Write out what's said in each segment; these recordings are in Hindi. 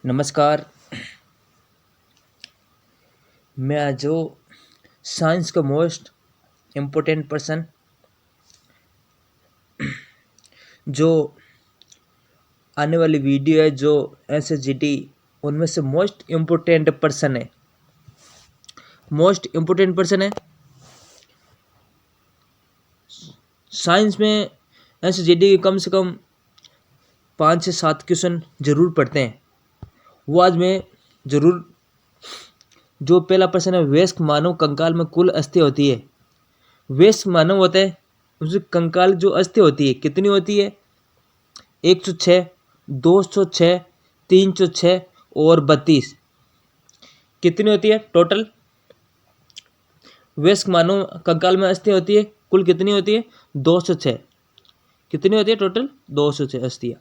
नमस्कार। मैं आज जो साइंस का मोस्ट इम्पोर्टेंट पर्सन जो आने वाली वीडियो है जो एसएसजीटी उनमें से मोस्ट इम्पोर्टेंट पर्सन है। साइंस में एसएसजीटी के कम से कम 5 से 7 क्वेश्चन जरूर पढ़ते हैं। वो आज मैं जरूर जो पहला प्रश्न है, वयस्क मानव कंकाल में कुल अस्थि होती है। वयस्क मानव होता है उसमें कंकाल जो अस्थि होती है कितनी होती है? 106, 206, 306 और 32 कितनी होती है टोटल? वयस्क मानव कंकाल में अस्थि होती है कुल कितनी होती है? 206। कितनी होती है टोटल? 206 अस्थियां।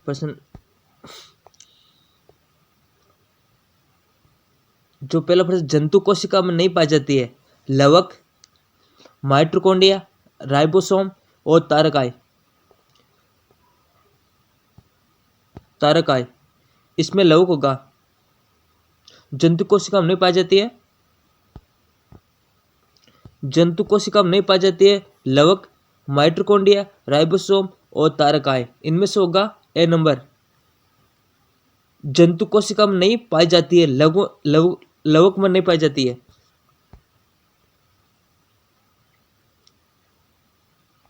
प्रश्न जो पहला प्रश्न, जंतु कोशिका में नहीं पाई जाती है। लवक, माइटोकॉन्ड्रिया, राइबोसोम और तारकाय। इसमें लवक होगा। जंतु कोशिका में नहीं पाई जाती है। जंतु कोशिका में नहीं पाई जाती है लवक, माइटोकॉन्ड्रिया, राइबोसोम और तारकाय। इनमें से होगा ए नंबर। जंतु कोशिका में नहीं पाई जाती है, लवक में नहीं पाई जाती है।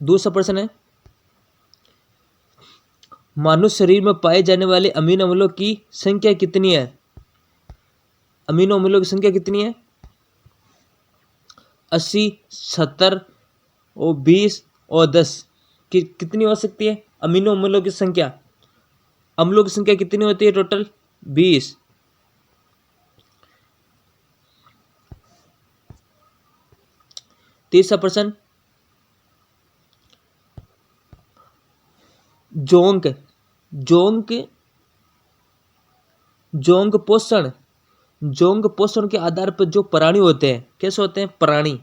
दूसरा प्रश्न है, मानव शरीर में पाए जाने वाले अमीनो अम्लों की संख्या कितनी है? अमीनो अम्लों की संख्या कितनी है? 80, 70 और 20 और 10 कितनी हो सकती है अमीनो अम्लों की संख्या? अम्लों की संख्या कितनी होती है टोटल? 20। तीसरा प्रश्न, जोंक पोषण के आधार पर जो प्राणी होते हैं, कैसे होते हैं प्राणी?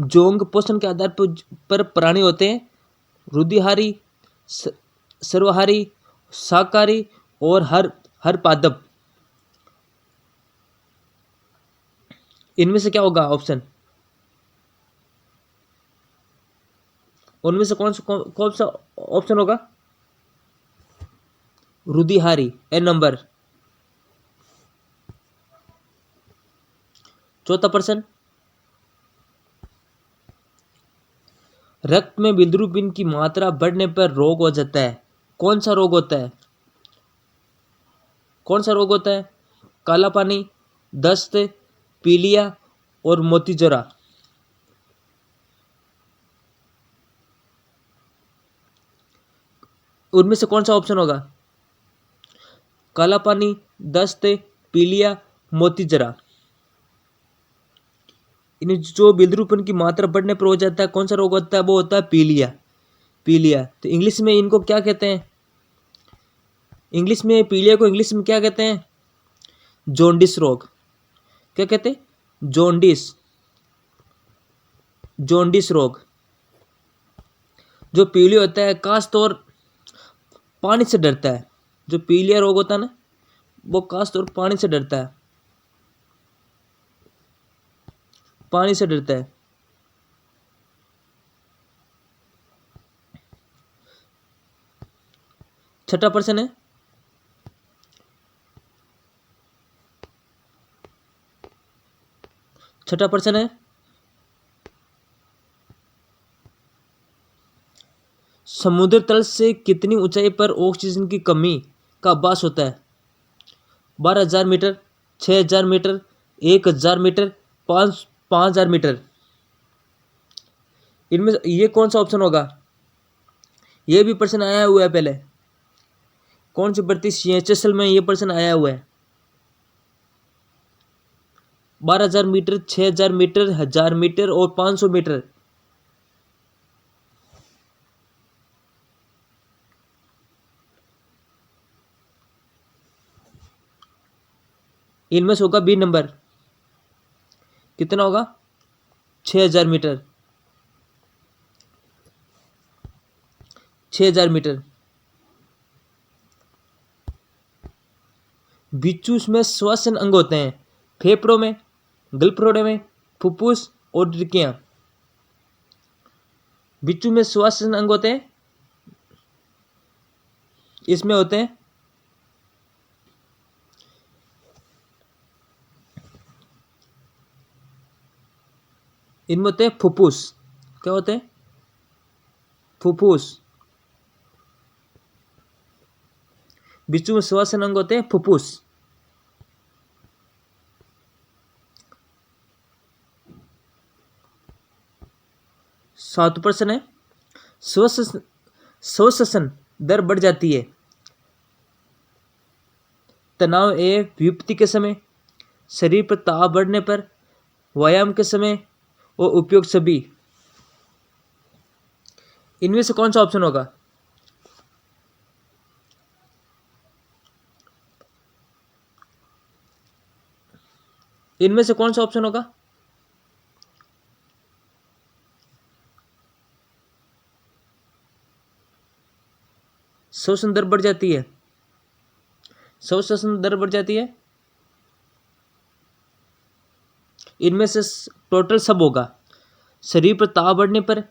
जोंक पोषण के आधार पर प्राणी होते हैं रुधिहारी, सर्वहारी, शाकाहारी और हर पादप। इनमें से क्या होगा ऑप्शन? उनमें से कौन सा ऑप्शन होगा? रुधिहारी, ए नंबर। चौथा प्रश्न, रक्त में बिलिरुबिन की मात्रा बढ़ने पर रोग हो जाता है। कौन सा रोग होता है? काला पानी, दस्त, पीलिया और मोतीजरा। उनमें से कौन सा ऑप्शन होगा? काला पानी, दस्त, पीलिया, मोतीजरा। इन जो बिलिरुबिन की मात्रा बढ़ने पर हो जाता है, कौन सा रोग होता है? वो होता है पीलिया। तो इंग्लिश में इनको क्या कहते हैं? पीलिया को इंग्लिश में क्या कहते हैं? जॉन्डिस रोग। क्या कहते हैं? जॉन्डिस रोग। जो पीलिया होता है खास तौर पानी से डरता है। जो पीलिया रोग होता है ना, वो खास तौर पानी से डरता है। छठा प्रश्न है, समुद्र तल से कितनी ऊंचाई पर ऑक्सीजन की कमी का आभास होता है? 12,000 मीटर, 6,000 मीटर, 1,000 मीटर, 5,000 मीटर। इनमें ये कौन सा ऑप्शन होगा? ये भी प्रश्न आया हुआ है पहले। कौन सी भर्ती सीएचएसएल में ये प्रश्न आया हुआ है? 12,000 मीटर, 6,000 मीटर, 1,000 मीटर और 500 मीटर। इनमें से होगा बी नंबर। कितना होगा? 6,000 मीटर। 6,000 मीटर। बिच्छू में श्वसन अंग होते हैं फेफड़ों में, गलफड़ों में, फुफ्फुस और डिकियां। बिच्छू में श्वसन अंग होते हैं, इसमें होते हैं इनमें होते हैं फुफ्फुस। क्या होते हैं? फुफ्फुस। बिच्छू में श्वसन अंग होते हैं फुफ्फुस। सात प्रश्न है, श्वसन दर बढ़ जाती है तनाव एवं विपत्ति के समय, शरीर पर ताप बढ़ने पर, व्यायाम के समय और उपयोग सभी। इनमें से कौन सा ऑप्शन होगा? इनमें से कौन सा ऑप्शन होगा? श्वसन दर बढ़ जाती है। श्वसन दर बढ़ जाती है। इनमें से टोटल सब होगा, शरीर पर ताप बढ़ने पर,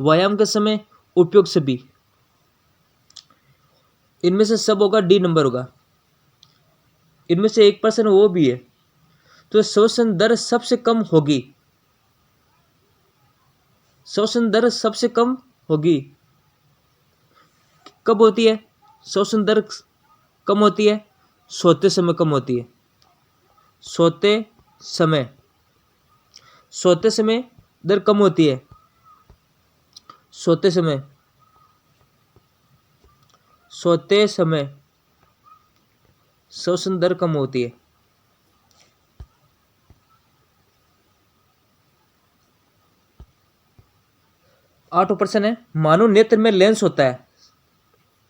व्यायाम के समय, उपयोग सभी। इनमें से सब होगा, डी नंबर होगा। इनमें से एक पर्सन वो भी है तो श्वसन दर सबसे कम होगी। श्वसन दर सबसे कम होगी। कब होती है श्वसन दर कम होती है? सोते समय कम होती है। सोते समय दर कम होती है। सोते समय श्वसन दर कम होती है। आठवां प्रश्न है, मानव नेत्र में लेंस होता है।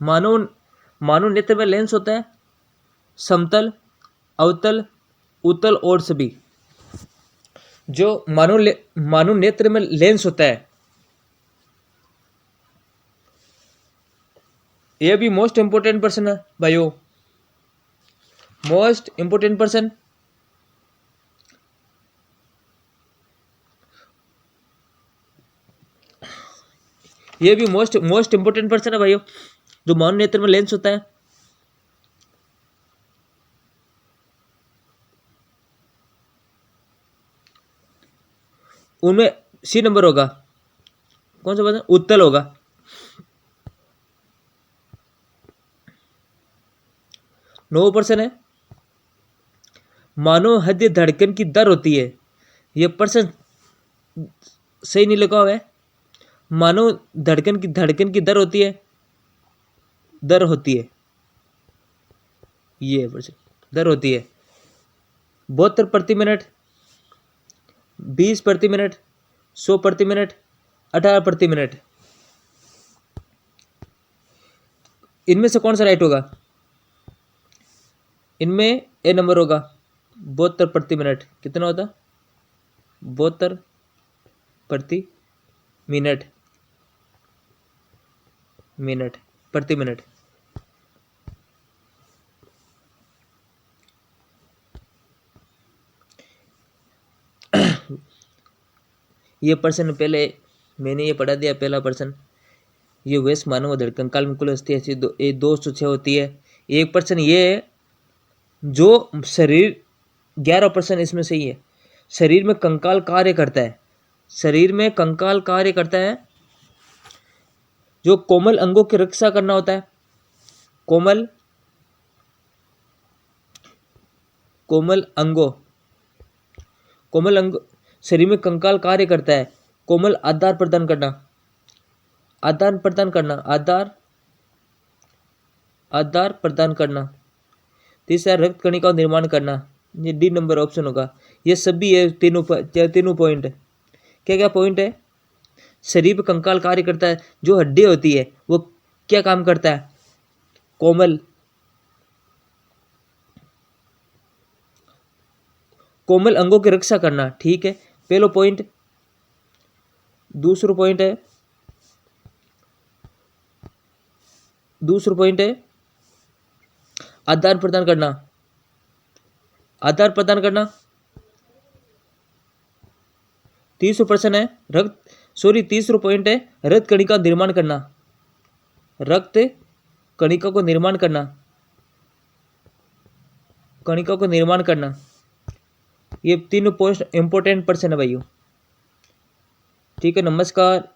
मानव नेत्र में लेंस होता है समतल, अवतल, उत्तल और सभी। जो मानव नेत्र में लेंस होता है, यह भी मोस्ट इंपोर्टेंट प्रश्न है भाइयों। मोस्ट इंपोर्टेंट प्रश्न। यह भी मोस्ट इंपोर्टेंट प्रश्न है भाइयों। जो मानव नेत्र में लेंस होता है, उनमें सी नंबर होगा। कौन सा प्रश्न? उत्तल होगा। नौ प्रश्न है, मानव हृदय धड़कन की दर होती है। यह प्रश्न सही नहीं लगा हुआ है। मानव धड़कन की दर होती है। ये प्रश्न दर होती है 72 प्रति मिनट, 20 प्रति मिनट, 100 प्रति मिनट, 18 प्रति मिनट। इनमें से कौन सा राइट होगा? इनमें ए नंबर होगा 72 प्रति मिनट। कितना होता? 72 प्रति मिनट प्रति मिनट। ये प्रश्न पहले मैंने ये पढ़ा दिया। पहला प्रश्न, ये वयस्क मानव धड़कन काल में कुल अस्थि ऐसी 206 होती है। एक प्रश्न ये है जो शरीर 11 प्रश्न इसमें सही है। शरीर में कंकाल कार्य करता है। जो कोमल अंगों की रक्षा करना होता है। कोमल अंग शरीर में कंकाल कार्य करता है। कोमल आधार प्रदान करना। आधार प्रदान करना। तीसरा रक्त कणिका का निर्माण करना, ये डी नंबर ऑप्शन होगा। ये सभी है तीनों पॉइंट। क्या क्या पॉइंट है? शरीर पर कंकाल कार्य करता है, जो हड्डी होती है वो क्या काम करता है? कोमल अंगों की रक्षा करना, ठीक है, पहला पॉइंट। दूसरा पॉइंट है आधार प्रदान करना। तीसरा प्रश्न है तीसरा पॉइंट है रक्त कणिका निर्माण करना। रक्त कणिका को निर्माण करना। ये तीनों पोस्ट इंपॉर्टेंट प्रश्न है भाइयों। ठीक है, नमस्कार।